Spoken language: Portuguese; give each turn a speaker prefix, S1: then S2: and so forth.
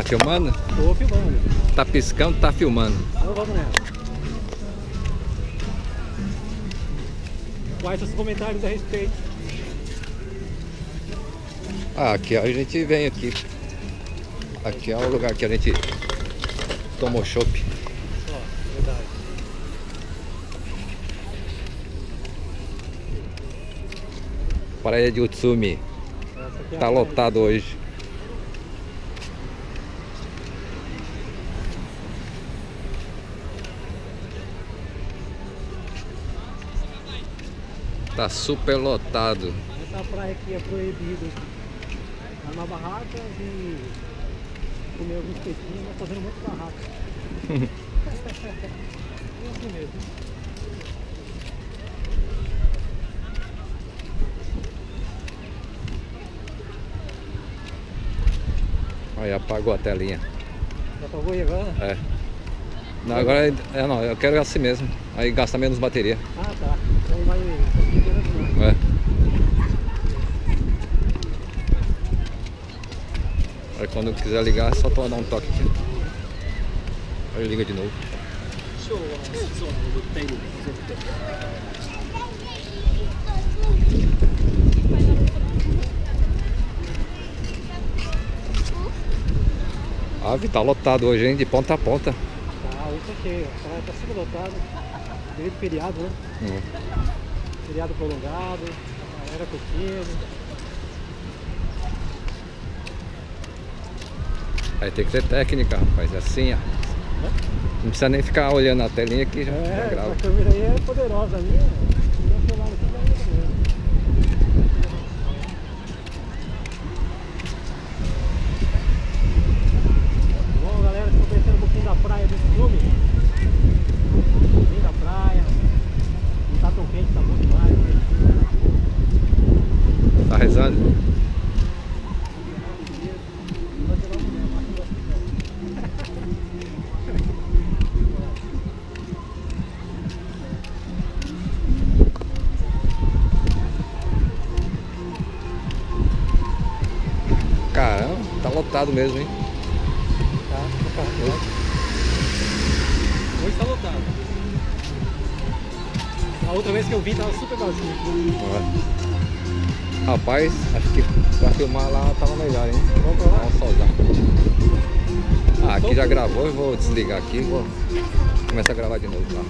S1: Tá filmando?
S2: Tô filmando.
S1: Tá piscando, tá filmando.
S2: Então vamos nessa. Quais os comentários a respeito?
S1: Ah, aqui a gente vem aqui. Aqui é o lugar que a gente tomou chopp.
S2: Ó, verdade.
S1: Praia de Utsumi.
S2: Essa aqui é
S1: Tá
S2: a
S1: lotado hoje. Tá super lotado.
S2: Essa praia aqui é proibido armar barracas e comer alguns peixinhos, mas fazendo muito barraco. É assim mesmo.
S1: Aí apagou a telinha.
S2: Já apagou aí agora?
S1: É. Não, agora não, eu quero assim mesmo. Aí gasta menos bateria.
S2: Ah, tá. Aí vai.
S1: É. Aí quando quiser ligar é só dar um toque aqui. Aí liga de novo. Ah, tá lotado hoje, hein? De ponta a ponta.
S2: Tá, hoje tá cheio. A praia tá super lotada. Devido feriado, né? Feriado prolongado, a galera curtindo.
S1: Aí tem que ter técnica, rapaz. É assim, ó. Não precisa nem ficar olhando a telinha que já grava.
S2: Essa câmera aí é poderosa, a minha. Meu celular aqui já é mesmo. Bom, galera, vocês estão conhecendo um pouquinho da praia desse filme? Bem da praia. Não tá tão quente, tá bom demais.
S1: Tá rezando? Caramba, tá lotado mesmo, hein?
S2: Tá. Hoje tá lotado. A outra vez que eu vim tava super vazio.
S1: Rapaz, acho que pra filmar lá tava melhor, hein?
S2: Vamos pra lá?
S1: Dá um solzão. Ah, aqui já gravou, eu vou desligar aqui e vou começar a gravar de novo lá.